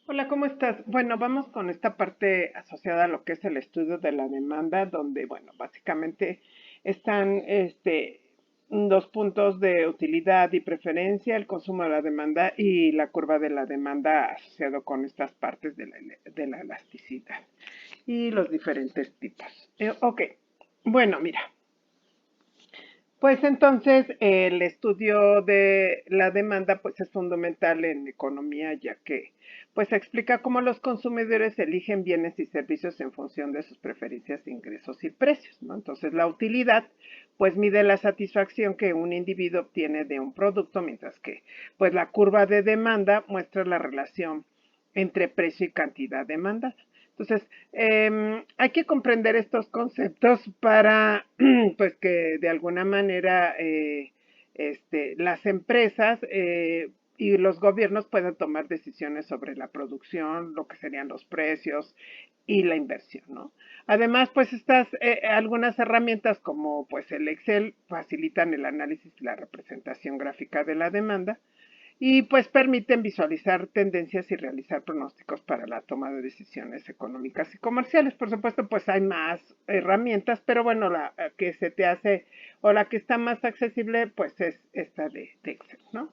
Hola, ¿cómo estás? Bueno, vamos con esta parte asociada a lo que es el estudio de la demanda, donde, bueno, básicamente están dos puntos de utilidad y preferencia, el consumo de la demanda y la curva de la demanda asociado con estas partes de la elasticidad y los diferentes tipos. Ok, bueno, mira, pues entonces el estudio de la demanda pues es fundamental en economía ya que pues explica cómo los consumidores eligen bienes y servicios en función de sus preferencias, ingresos y precios, ¿no? Entonces la utilidad pues mide la satisfacción que un individuo obtiene de un producto, mientras que pues la curva de demanda muestra la relación entre precio y cantidad demandada. Entonces, hay que comprender estos conceptos para, pues, que de alguna manera las empresas y los gobiernos puedan tomar decisiones sobre la producción, lo que serían los precios y la inversión, ¿no? Además, pues estas algunas herramientas como pues el Excel facilitan el análisis y la representación gráfica de la demanda y pues permiten visualizar tendencias y realizar pronósticos para la toma de decisiones económicas y comerciales. Por supuesto, pues hay más herramientas, pero bueno, la que se te hace o la que está más accesible, pues es esta de Excel, ¿no?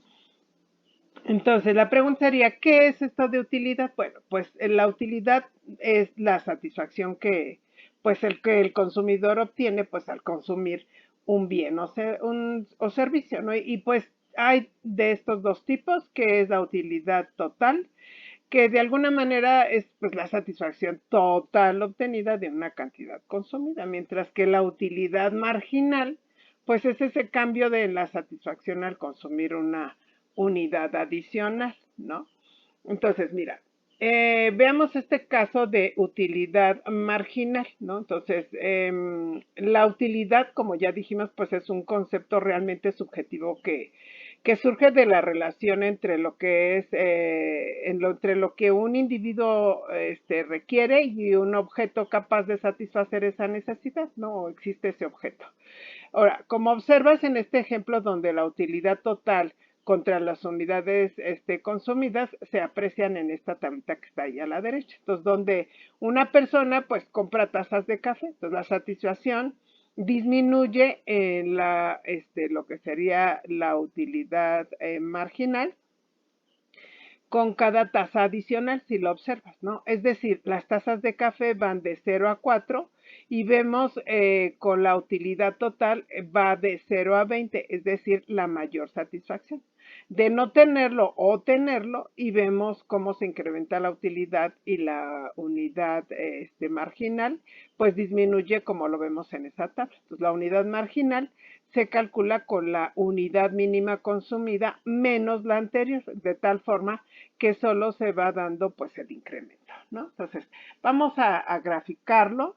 Entonces, la pregunta sería, ¿qué es esto de utilidad? Bueno, pues la utilidad es la satisfacción que, pues el consumidor obtiene, pues al consumir un bien o servicio, ¿no? Y pues hay de estos dos tipos, que es la utilidad total, que de alguna manera es pues la satisfacción total obtenida de una cantidad consumida, mientras que la utilidad marginal, pues es ese cambio de la satisfacción al consumir una unidad adicional, ¿no? Entonces, mira, veamos este caso de utilidad marginal, ¿no? Entonces, la utilidad, como ya dijimos, pues es un concepto realmente subjetivo que surge de la relación entre lo que es, entre lo que un individuo requiere y un objeto capaz de satisfacer esa necesidad, ¿no? Existe ese objeto. Ahora, como observas en este ejemplo donde la utilidad total contra las unidades consumidas se aprecian en esta tablita que está ahí a la derecha. Entonces, donde una persona pues compra tazas de café, entonces la satisfacción disminuye en lo que sería la utilidad marginal con cada taza adicional, si lo observas, ¿no? Es decir, las tazas de café van de 0 a 4 y vemos con la utilidad total va de 0 a 20, es decir, la mayor satisfacción. De no tenerlo o tenerlo y vemos cómo se incrementa la utilidad y la unidad marginal, pues disminuye como lo vemos en esa tabla. Entonces, la unidad marginal se calcula con la unidad mínima consumida menos la anterior, de tal forma que solo se va dando pues el incremento, ¿no? Entonces, vamos a graficarlo,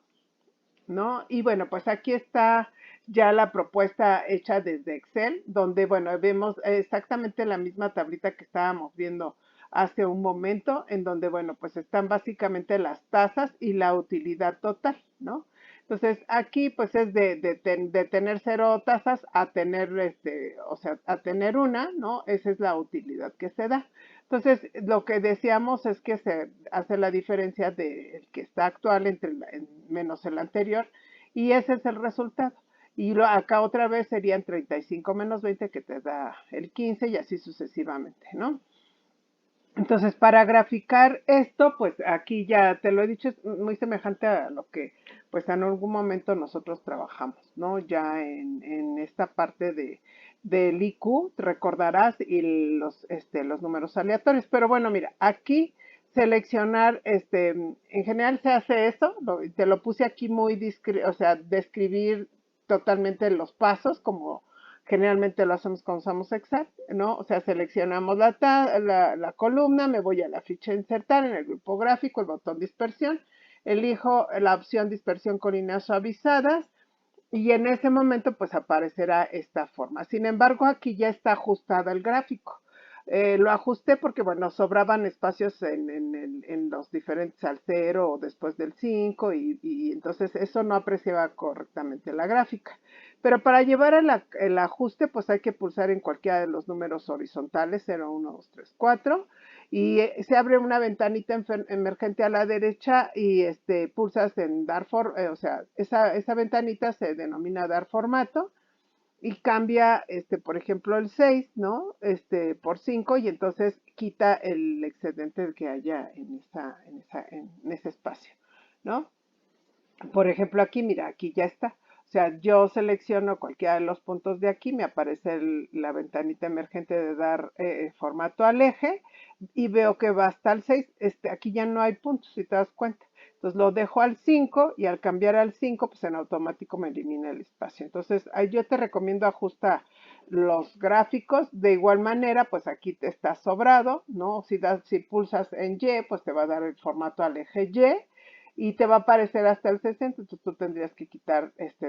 ¿no? Y bueno, pues aquí está ya la propuesta hecha desde Excel, donde, bueno, vemos exactamente la misma tablita que estábamos viendo hace un momento, en donde, bueno, pues están básicamente las tasas y la utilidad total, ¿no? Entonces, aquí pues es de tener 0 tasas a tener, o sea, a tener una, ¿no? Esa es la utilidad que se da. Entonces, lo que decíamos es que se hace la diferencia del que está actual entre menos el anterior y ese es el resultado. Y acá otra vez serían 35 menos 20 que te da el 15 y así sucesivamente, ¿no? Entonces, para graficar esto, pues aquí ya te lo he dicho, es muy semejante a lo que pues en algún momento nosotros trabajamos, ¿no? Ya en esta parte del IQ, te recordarás, y los números aleatorios. Pero bueno, mira, aquí seleccionar, en general se hace eso, te lo puse aquí muy, o sea, describir totalmente los pasos, como generalmente lo hacemos cuando usamos Excel, ¿no? O sea, seleccionamos la columna, me voy a la ficha insertar en el grupo gráfico, el botón dispersión, elijo la opción dispersión con líneas suavizadas y en ese momento pues aparecerá esta forma. Sin embargo, aquí ya está ajustado el gráfico. Lo ajusté porque, bueno, sobraban espacios en los diferentes al 0 o después del 5 y entonces eso no apreciaba correctamente la gráfica. Pero para llevar el ajuste, pues hay que pulsar en cualquiera de los números horizontales, 0, 1, 2, 3, 4, y se abre una ventanita emergente a la derecha y pulsas en dar o sea, esa ventanita se denomina dar formato y cambia, por ejemplo, el 6, ¿no? Por 5 y entonces quita el excedente que haya en ese espacio, ¿no? Por ejemplo, aquí, mira, aquí ya está. O sea, yo selecciono cualquiera de los puntos de aquí, me aparece la ventanita emergente de dar formato al eje y veo que va hasta el 6. Aquí ya no hay puntos, si te das cuenta. Entonces lo dejo al 5 y al cambiar al 5, pues en automático me elimina el espacio. Entonces, ahí yo te recomiendo ajustar los gráficos. De igual manera, pues aquí te está sobrado, ¿no? Si pulsas en Y, pues te va a dar el formato al eje Y y te va a aparecer hasta el 60, entonces tú tendrías que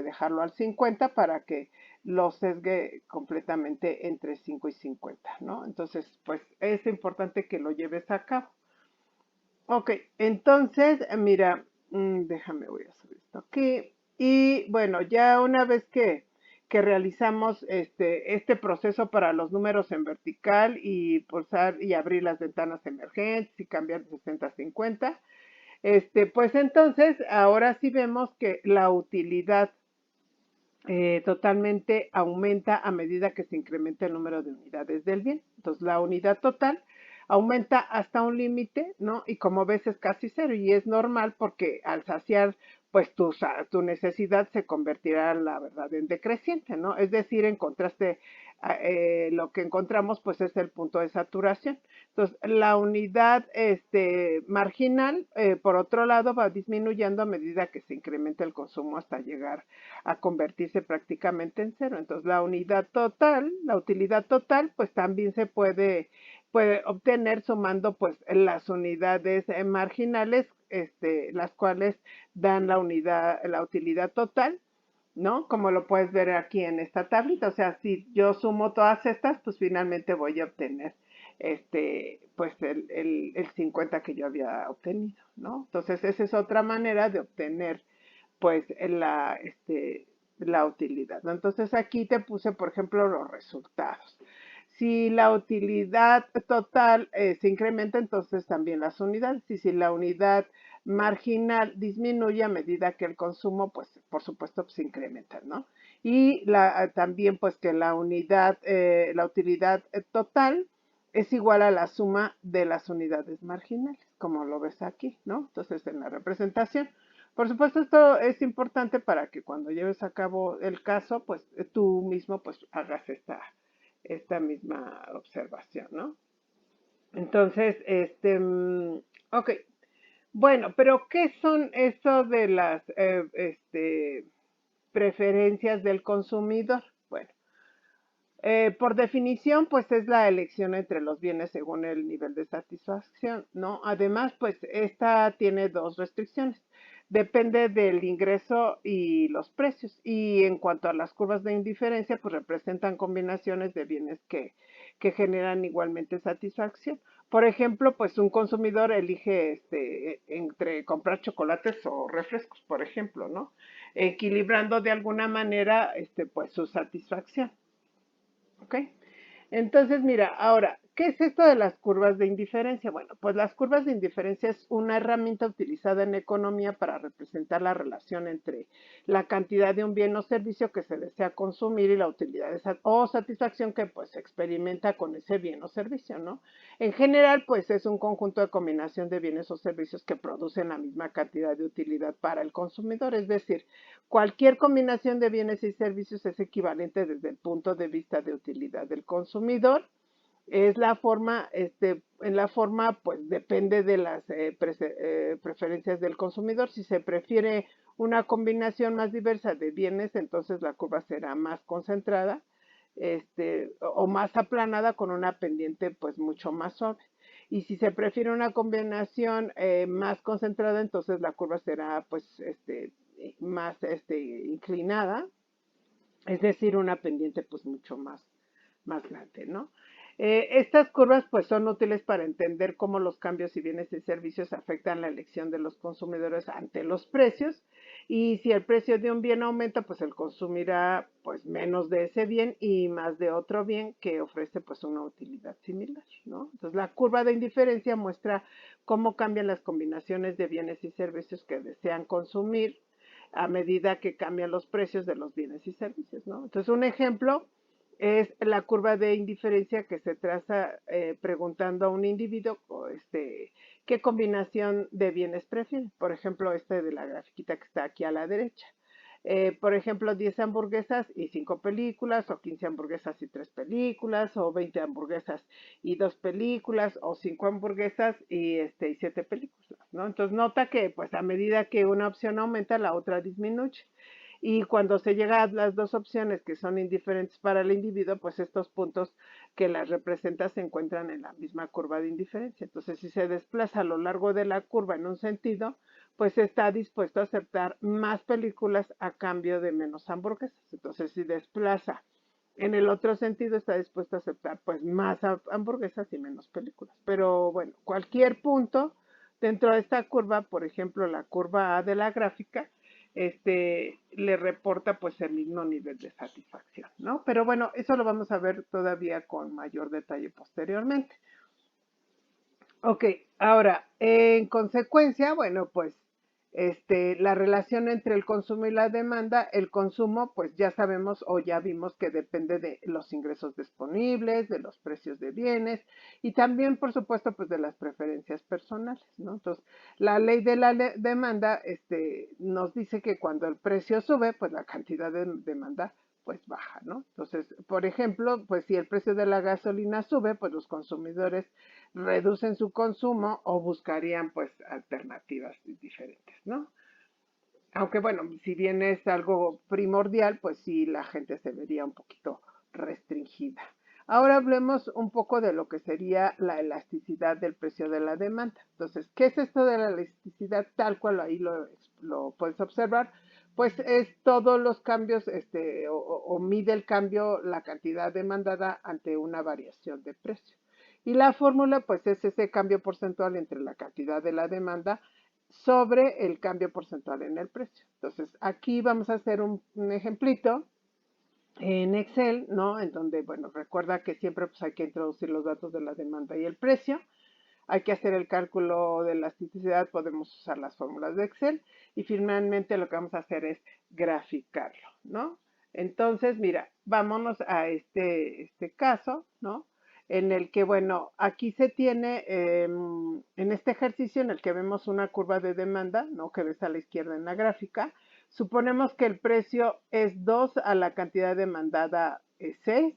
dejarlo al 50 para que lo sesgue completamente entre 5 y 50, ¿no? Entonces, pues es importante que lo lleves a cabo. Ok, entonces, mira, déjame, voy a subir esto aquí. Y bueno, ya una vez que realizamos este proceso para los números en vertical y pulsar y abrir las ventanas emergentes y cambiar de 60 a 50, pues entonces, ahora sí vemos que la utilidad totalmente aumenta a medida que se incrementa el número de unidades del bien. Entonces, la unidad total aumenta hasta un límite, ¿no? Y como ves es casi cero y es normal porque al saciar, pues tu necesidad se convertirá, la verdad, en decreciente, ¿no? Es decir, en contraste, lo que encontramos, pues es el punto de saturación. Entonces, la unidad marginal, por otro lado, va disminuyendo a medida que se incrementa el consumo hasta llegar a convertirse prácticamente en cero. Entonces, la unidad total, la utilidad total, pues también se puede obtener sumando pues las unidades marginales, las cuales dan la utilidad total, ¿no? Como lo puedes ver aquí en esta tablita. O sea, si yo sumo todas estas, pues finalmente voy a obtener pues el 50 que yo había obtenido, ¿no? Entonces, esa es otra manera de obtener pues la utilidad, ¿no? Entonces aquí te puse, por ejemplo, los resultados. Si la utilidad total se incrementa, entonces también las unidades. Y si la unidad marginal disminuye a medida que el consumo, pues por supuesto, pues, se incrementa, ¿no? Y también, pues que la utilidad total es igual a la suma de las unidades marginales, como lo ves aquí, ¿no? Entonces, en la representación. Por supuesto, esto es importante para que cuando lleves a cabo el caso, pues tú mismo pues hagas esta misma observación, ¿no? Entonces, ok. Bueno, pero ¿qué son eso de las preferencias del consumidor? Bueno, por definición, pues es la elección entre los bienes según el nivel de satisfacción, ¿no? Además, pues esta tiene dos restricciones. Depende del ingreso y los precios. Y en cuanto a las curvas de indiferencia, pues representan combinaciones de bienes que generan igualmente satisfacción. Por ejemplo, pues un consumidor elige entre comprar chocolates o refrescos, por ejemplo, ¿no? Equilibrando de alguna manera pues su satisfacción. ¿Ok? Entonces, mira, ahora, ¿qué es esto de las curvas de indiferencia? Bueno, pues las curvas de indiferencia es una herramienta utilizada en economía para representar la relación entre la cantidad de un bien o servicio que se desea consumir y la utilidad o satisfacción que pues se experimenta con ese bien o servicio, ¿no? En general, pues es un conjunto de combinación de bienes o servicios que producen la misma cantidad de utilidad para el consumidor, es decir, cualquier combinación de bienes y servicios es equivalente desde el punto de vista de utilidad del consumidor. Es la forma, en la forma, pues depende de las preferencias del consumidor. Si se prefiere una combinación más diversa de bienes, entonces la curva será más concentrada, o más aplanada con una pendiente, pues mucho más suave. Y si se prefiere una combinación más concentrada, entonces la curva será, pues, más inclinada, es decir, una pendiente pues mucho más grande, ¿no? Estas curvas pues son útiles para entender cómo los cambios y bienes y servicios afectan la elección de los consumidores ante los precios Y si el precio de un bien aumenta, pues él consumirá pues menos de ese bien y más de otro bien que ofrece pues una utilidad similar, ¿no? Entonces la curva de indiferencia muestra cómo cambian las combinaciones de bienes y servicios que desean consumir a medida que cambian los precios de los bienes y servicios, ¿no? Entonces un ejemplo es la curva de indiferencia que se traza preguntando a un individuo qué combinación de bienes prefiere. Por ejemplo, de la grafiquita que está aquí a la derecha. Por ejemplo, 10 hamburguesas y 5 películas, o 15 hamburguesas y 3 películas, o 20 hamburguesas y 2 películas, o 5 hamburguesas y 7 películas, ¿no? Entonces nota que pues a medida que una opción aumenta, la otra disminuye. Y cuando se llega a las dos opciones que son indiferentes para el individuo, pues estos puntos que las representa se encuentran en la misma curva de indiferencia. Entonces, si se desplaza a lo largo de la curva en un sentido, pues está dispuesto a aceptar más películas a cambio de menos hamburguesas. Entonces, si desplaza en el otro sentido, está dispuesto a aceptar pues más hamburguesas y menos películas. Pero bueno, cualquier punto dentro de esta curva, por ejemplo, la curva A de la gráfica, le reporta pues el mismo nivel de satisfacción, ¿no? Pero bueno, eso lo vamos a ver todavía con mayor detalle posteriormente. Ok, ahora, en consecuencia, bueno, pues la relación entre el consumo y la demanda, el consumo, pues ya sabemos o ya vimos que depende de los ingresos disponibles, de los precios de bienes y también, por supuesto, pues de las preferencias personales, ¿no? Entonces, la ley de la demanda, nos dice que cuando el precio sube, pues la cantidad de demanda pues baja, ¿no? Entonces, por ejemplo, pues si el precio de la gasolina sube, pues los consumidores reducen su consumo o buscarían pues alternativas diferentes, ¿no? Aunque bueno, si bien es algo primordial, pues sí, la gente se vería un poquito restringida. Ahora hablemos un poco de lo que sería la elasticidad del precio de la demanda. Entonces, ¿qué es esto de la elasticidad? Tal cual ahí lo puedes observar. Pues es todos los cambios, o mide el cambio, la cantidad demandada ante una variación de precio. Y la fórmula, pues es ese cambio porcentual entre la cantidad de la demanda sobre el cambio porcentual en el precio. Entonces, aquí vamos a hacer un ejemplito en Excel, ¿no? En donde, bueno, recuerda que siempre pues, hay que introducir los datos de la demanda y el precio. Hay que hacer el cálculo de elasticidad, podemos usar las fórmulas de Excel y finalmente lo que vamos a hacer es graficarlo, ¿no? Entonces, mira, vámonos a este caso, ¿no? En el que, bueno, aquí se tiene, en este ejercicio en el que vemos una curva de demanda, ¿no? Que ves a la izquierda en la gráfica, suponemos que el precio es 2 a la cantidad demandada es 6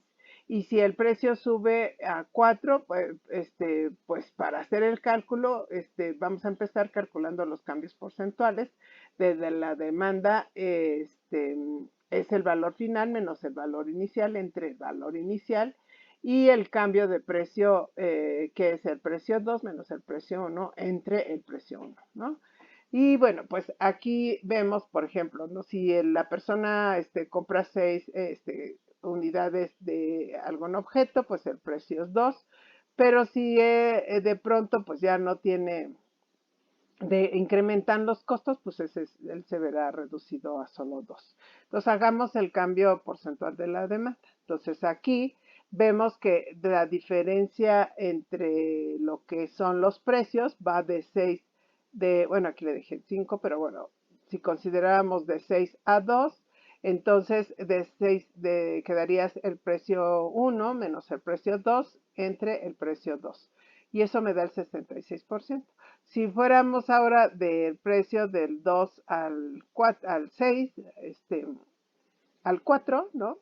y si el precio sube a 4, pues para hacer el cálculo, vamos a empezar calculando los cambios porcentuales. Desde la demanda, es el valor final menos el valor inicial entre el valor inicial y el cambio de precio, que es el precio 2 menos el precio 1 entre el precio 1, ¿no? Y bueno, pues aquí vemos, por ejemplo, ¿no? Si la persona compra 6 unidades de algún objeto, pues el precio es 2, pero si de pronto pues ya no tiene, incrementan los costos, pues él se verá reducido a solo 2. Entonces hagamos el cambio porcentual de la demanda. Entonces aquí vemos que la diferencia entre lo que son los precios va de 6, bueno, aquí le dejé 5, pero bueno, si consideráramos de 6 a 2, entonces de 6 quedaría el precio 1 menos el precio 2 entre el precio 2. Y eso me da el 66%. Si fuéramos ahora del precio del 2 al 4, al 6, al 4, ¿no?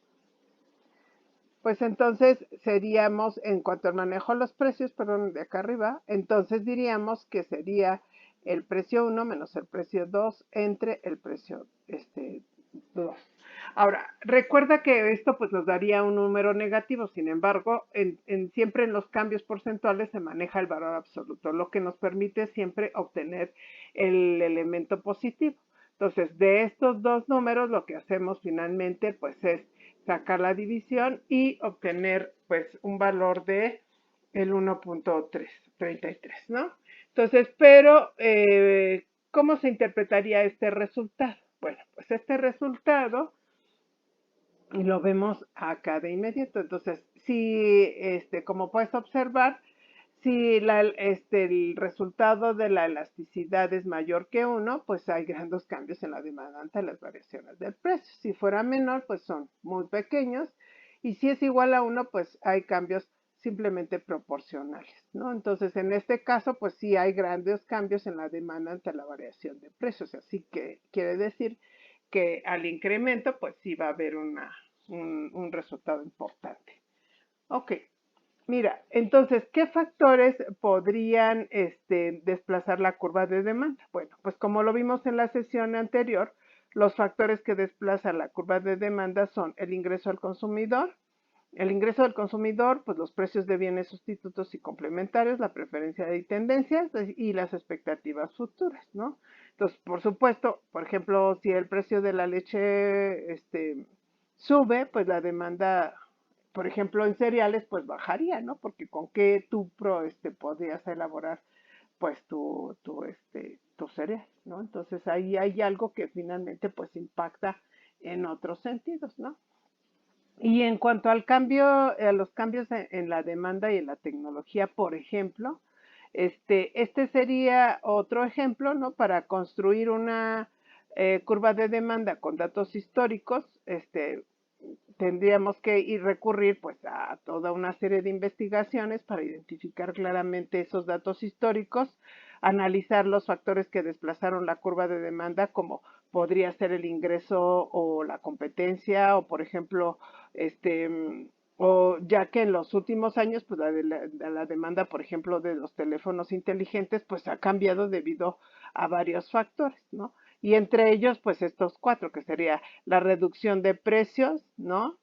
Pues entonces seríamos, en cuanto al manejo de los precios, perdón, de acá arriba, entonces diríamos que sería el precio 1 menos el precio 2 entre el precio 2. Ahora, recuerda que esto pues nos daría un número negativo, sin embargo, siempre en los cambios porcentuales se maneja el valor absoluto, lo que nos permite siempre obtener el elemento positivo. Entonces, de estos dos números, lo que hacemos finalmente pues es sacar la división y obtener pues un valor de el 1.33, ¿no? Entonces, pero, ¿cómo se interpretaría este resultado? Bueno, pues este resultado lo vemos acá de inmediato. Entonces, si, como puedes observar, si el resultado de la elasticidad es mayor que 1, pues hay grandes cambios en la demanda ante las variaciones del precio. Si fuera menor, pues son muy pequeños. Y si es igual a 1, pues hay cambios simplemente proporcionales, ¿no? Entonces, en este caso, pues sí hay grandes cambios en la demanda ante la variación de precios. Así que quiere decir que al incremento, pues sí va a haber un resultado importante. Ok, mira, entonces, ¿qué factores podrían desplazar la curva de demanda? Bueno, pues como lo vimos en la sesión anterior, los factores que desplazan la curva de demanda son el ingreso al consumidor, el ingreso del consumidor, pues los precios de bienes sustitutos y complementarios, la preferencia de tendencias y las expectativas futuras, ¿no? Entonces, por supuesto, por ejemplo, si el precio de la leche sube, pues la demanda, por ejemplo, en cereales, pues bajaría, ¿no? Porque con qué tú podrías elaborar pues tu cereal, ¿no? Entonces ahí hay algo que finalmente pues impacta en otros sentidos, ¿no? Y en cuanto al cambio, a los cambios en la demanda y en la tecnología, por ejemplo, este sería otro ejemplo, ¿no? Para construir una curva de demanda con datos históricos, tendríamos que ir recurrir pues a toda una serie de investigaciones para identificar claramente esos datos históricos, analizar los factores que desplazaron la curva de demanda, como podría ser el ingreso o la competencia, o por ejemplo, o ya que en los últimos años, pues la demanda, por ejemplo, de los teléfonos inteligentes, pues ha cambiado debido a varios factores, ¿no? Y entre ellos, pues estos cuatro, que sería la reducción de precios, ¿no?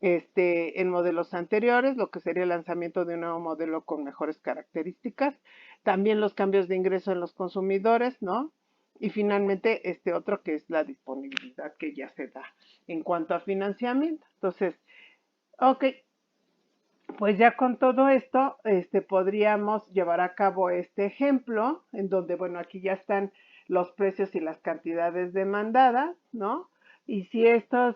En modelos anteriores, lo que sería el lanzamiento de un nuevo modelo con mejores características, también los cambios de ingreso en los consumidores, ¿no? Y finalmente este otro que es la disponibilidad que ya se da en cuanto a financiamiento. Entonces, ok, pues ya con todo esto, podríamos llevar a cabo este ejemplo, en donde, bueno, aquí ya están los precios y las cantidades demandadas, ¿no? Y si estos,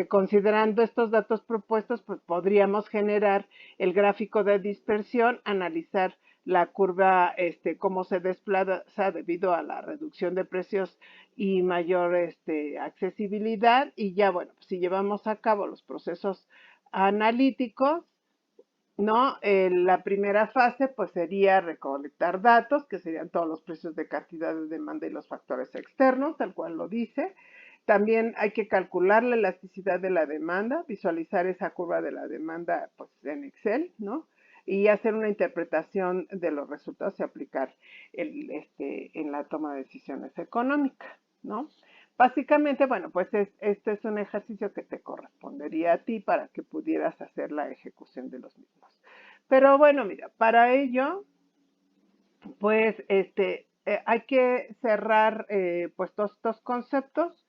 considerando estos datos propuestos, pues podríamos generar el gráfico de dispersión, analizar la curva, cómo se desplaza debido a la reducción de precios y mayor, accesibilidad. Y ya, bueno, pues si llevamos a cabo los procesos analíticos, ¿no? La primera fase pues sería recolectar datos, que serían todos los precios de cantidad de demanda y los factores externos, tal cual lo dice. También hay que calcular la elasticidad de la demanda, visualizar esa curva de la demanda pues en Excel, ¿no? Y hacer una interpretación de los resultados y aplicar en la toma de decisiones económicas, ¿no? Básicamente, bueno, pues este es un ejercicio que te correspondería a ti para que pudieras hacer la ejecución de los mismos. Pero bueno, mira, para ello, pues hay que cerrar pues todos estos conceptos.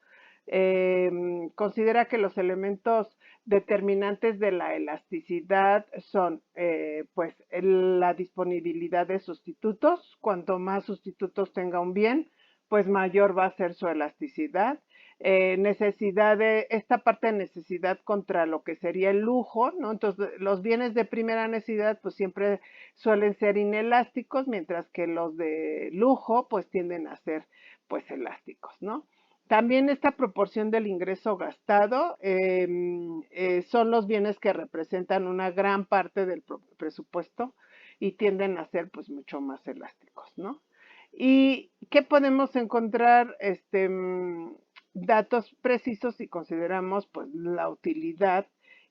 Considera que los elementos determinantes de la elasticidad son pues la disponibilidad de sustitutos. Cuanto más sustitutos tenga un bien, pues mayor va a ser su elasticidad. Necesidad de esta parte de necesidad contra lo que sería el lujo, ¿no? Entonces, los bienes de primera necesidad pues siempre suelen ser inelásticos, mientras que los de lujo pues tienden a ser pues elásticos, ¿no? También esta proporción del ingreso gastado son los bienes que representan una gran parte del presupuesto y tienden a ser pues mucho más elásticos, ¿no? ¿Y qué podemos encontrar? Datos precisos si consideramos pues la utilidad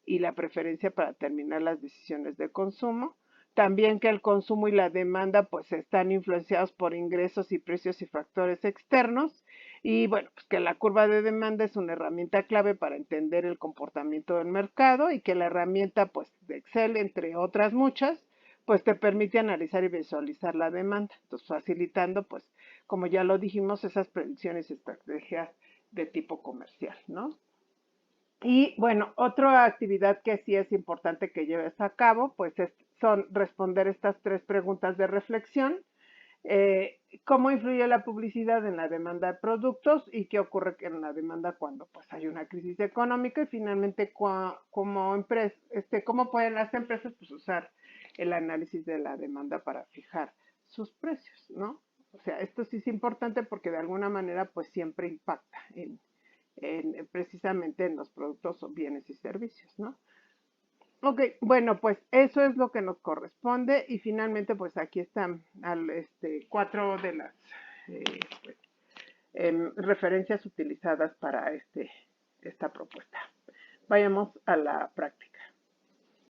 y la preferencia para terminar las decisiones de consumo. También que el consumo y la demanda pues están influenciados por ingresos y precios y factores externos. Y bueno, pues que la curva de demanda es una herramienta clave para entender el comportamiento del mercado y que la herramienta pues de Excel, entre otras muchas, pues te permite analizar y visualizar la demanda, entonces facilitando pues, como ya lo dijimos, esas predicciones y estrategias de tipo comercial, ¿no? Y bueno, otra actividad que sí es importante que lleves a cabo, pues son responder estas tres preguntas de reflexión. cómo influye la publicidad en la demanda de productos y qué ocurre en la demanda cuando pues hay una crisis económica y finalmente como cómo pueden las empresas pues usar el análisis de la demanda para fijar sus precios, ¿no? O sea, esto sí es importante porque de alguna manera pues siempre impacta precisamente en los productos o bienes y servicios, ¿no? Ok, bueno, pues eso es lo que nos corresponde y finalmente pues aquí están cuatro de las eh, pues, referencias utilizadas para esta propuesta. Vayamos a la práctica.